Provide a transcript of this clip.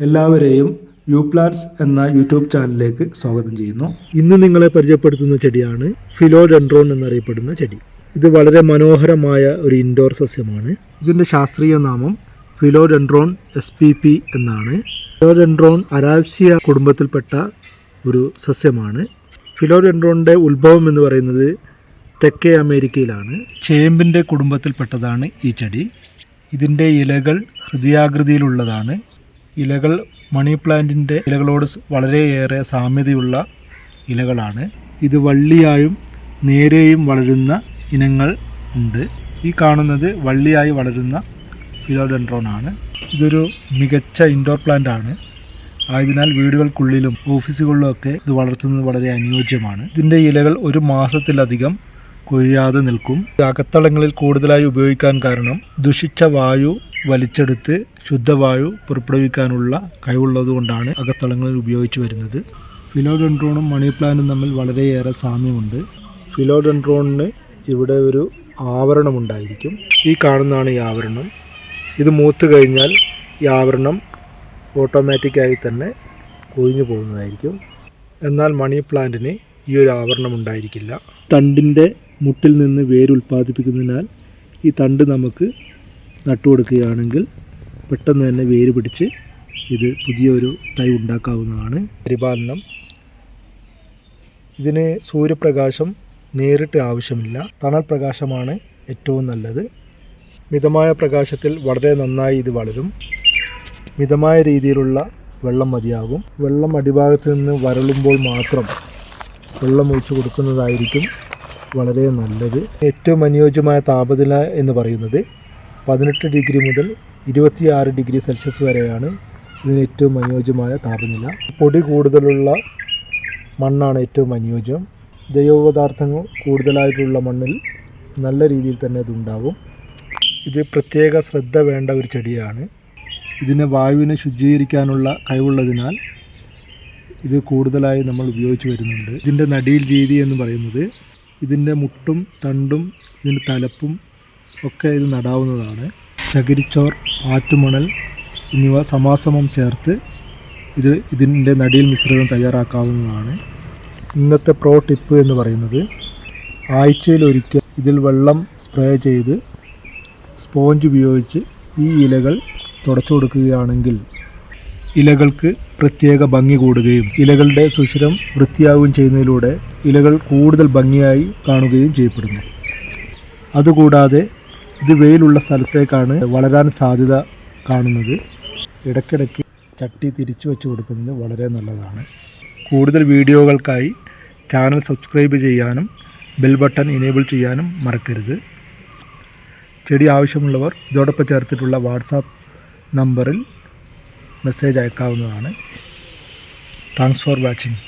എല്ലാവരെയും U plants എന്ന YouTube ചാനലിലേക്ക് സ്വാഗതം ചെയ്യുന്നു. ഇന്ന് നിങ്ങളെ പരിചയപ്പെടുത്തുന്ന ചെടിയാണ് ഫിലോഡെൻഡ്രോൺ എന്നറിയപ്പെടുന്ന ചെടി. ഇത് വളരെ മനോഹരമായ ഒരു ഇൻഡോർ സസ്യമാണ്. ഇതിൻ്റെ ശാസ്ത്രീയ നാമം ഫിലോഡെൻഡ്രോൺ spp എന്നാണ്. ഫിലോഡെൻഡ്രോൺ അരാസിയ കുടുംബത്തിൽപ്പെട്ട ഒരു സസ്യമാണ്. ഫിലോഡെൻഡ്രോണിൻ്റെ ഉത്ഭവം എന്ന് പറയുന്നത് തെക്കേ അമേരിക്കയിലാണ്. ചേമ്പിൻ്റെ കുടുംബത്തിൽപ്പെട്ടതാണ് ഈ ചെടി. ഇതിൻ്റെ ഇലകൾ ഹൃദയാകൃതിയിലുള്ളതാണ്. ഇലകൾ മണി പ്ലാന്റിൻ്റെ ഇലകളോട് വളരെയേറെ സാമ്യതയുള്ള ഇലകളാണ്. ഇത് വള്ളിയായും നേരെയും വളരുന്ന ഇനങ്ങൾ ഉണ്ട്. ഈ കാണുന്നത് വള്ളിയായി വളരുന്ന ഫിലോഡെൻഡ്രോൺ ആണ്. ഇതൊരു മികച്ച ഇൻഡോർ പ്ലാന്റ് ആണ്. ആയതിനാൽ വീടുകൾക്കുള്ളിലും ഓഫീസുകളിലും ഒക്കെ ഇത് വളർത്തുന്നത് വളരെ അനുയോജ്യമാണ്. ഇതിൻ്റെ ഇലകൾ ഒരു മാസത്തിലധികം കൊഴിയാതെ നിൽക്കും. അകത്തളങ്ങളിൽ കൂടുതലായി ഉപയോഗിക്കാൻ കാരണം ദുഷിച്ച വായു വലിച്ചെടുത്ത് ശുദ്ധവായു പുറപ്പെടുവിക്കാനുള്ള കഴിവുള്ളതുകൊണ്ടാണ് അകത്തളങ്ങളിൽ ഉപയോഗിച്ചു വരുന്നത്. ഫിലോഡെൻഡ്രോണും മണി പ്ലാന്റും തമ്മിൽ വളരെയേറെ സാമ്യമുണ്ട്. ഫിലോഡെൻഡ്രോണിന് ഇവിടെ ഒരു ആവരണമുണ്ടായിരിക്കും. ഈ കാണുന്നതാണ് ഈ ആവരണം. ഇത് മൂത്ത് കഴിഞ്ഞാൽ ഈ ആവരണം ഓട്ടോമാറ്റിക്കായി തന്നെ കൊഴിഞ്ഞു പോകുന്നതായിരിക്കും. എന്നാൽ മണി പ്ലാന്റിന് ഈ ഒരു ആവരണം ഉണ്ടായിരിക്കില്ല. തണ്ടിൻ്റെ മുട്ടിൽ നിന്ന് വേര് ഉൽപ്പാദിപ്പിക്കുന്നതിനാൽ ഈ തണ്ട് നമുക്ക് നട്ടുകൊടുക്കുകയാണെങ്കിൽ പെട്ടെന്ന് തന്നെ വേര് പിടിച്ച് ഇത് പുതിയൊരു തൈ ഉണ്ടാക്കാവുന്നതാണ്. പരിപാലനം: ഇതിന് സൂര്യപ്രകാശം നേരിട്ട് ആവശ്യമില്ല. തണൽ പ്രകാശമാണ് ഏറ്റവും നല്ലത്. മിതമായ പ്രകാശത്തിൽ വളരെ നന്നായി ഇത് വളരും. മിതമായ രീതിയിലുള്ള വെള്ളം മതിയാകും. വെള്ളം അടിഭാഗത്ത് നിന്ന് വരളുമ്പോൾ മാത്രം വെള്ളം ഒഴിച്ചു കൊടുക്കുന്നതായിരിക്കും വളരെ നല്ലത്. ഏറ്റവും അനുയോജ്യമായ താപനില എന്ന് പറയുന്നത് 18 ഡിഗ്രി മുതൽ 26 ഡിഗ്രി സെൽഷ്യസ് വരെയാണ് ഇതിന് ഏറ്റവും അനുയോജ്യമായ താപനില. പൊടി കൂടുതലുള്ള മണ്ണാണ് ഏറ്റവും അനുയോജ്യം. ജൈവപദാർത്ഥങ്ങൾ കൂടുതലായിട്ടുള്ള മണ്ണിൽ നല്ല രീതിയിൽ തന്നെ ഇതുണ്ടാകും. ഇത് പ്രത്യേക ശ്രദ്ധ വേണ്ട ഒരു ചെടിയാണ്. ഇതിനെ വായുവിനെ ശുചീകരിക്കാനുള്ള കഴിവുള്ളതിനാൽ ഇത് കൂടുതലായി നമ്മൾ ഉപയോഗിച്ച് വരുന്നുണ്ട്. ഇതിൻ്റെ നടീൽ രീതി എന്ന് പറയുന്നത് ഇതിൻ്റെ മുട്ടും തണ്ടും ഇതിൻ്റെ തലപ്പും ഒക്കെ ഇത് നടാവുന്നതാണ്. ചകിരിച്ചോർ, ആറ്റുമണൽ എന്നിവ സമാസമം ചേർത്ത് ഇതിൻ്റെ നടീൽ മിശ്രിതം തയ്യാറാക്കാവുന്നതാണ്. ഇന്നത്തെ പ്രോ ടിപ്പ് എന്ന് പറയുന്നത് ആഴ്ചയിലൊരിക്കൽ ഇതിൽ വെള്ളം സ്പ്രേ ചെയ്ത് സ്പോഞ്ച് ഉപയോഗിച്ച് ഈ ഇലകൾ തുടച്ചു കൊടുക്കുകയാണെങ്കിൽ ഇലകൾക്ക് പ്രത്യേക ഭംഗി കൂടുകയും ഇലകളുടെ സുഷിരം വൃത്തിയാവുകയും ചെയ്യുന്നതിലൂടെ ഇലകൾ കൂടുതൽ ഭംഗിയായി കാണുകയും ചെയ്യപ്പെടുന്നു. അതുകൂടാതെ ഇത് വെയിലുള്ള സ്ഥലത്തേക്കാണ് വളരാൻ സാധ്യത കാണുന്നത്. ഇടയ്ക്കിടയ്ക്ക് ചട്ടി തിരിച്ചു വെച്ച് കൊടുക്കുന്നത് വളരെ നല്ലതാണ്. കൂടുതൽ വീഡിയോകൾക്കായി ചാനൽ സബ്സ്ക്രൈബ് ചെയ്യാനും ബെൽ ബട്ടൺ എനേബിൾ ചെയ്യാനും മറക്കരുത്. ചെടി ആവശ്യമുള്ളവർ ഇതോടൊപ്പം ചേർത്തിട്ടുള്ള വാട്സാപ്പ് നമ്പറിൽ മെസ്സേജ് അയക്കാവുന്നതാണ്. Thanks for watching.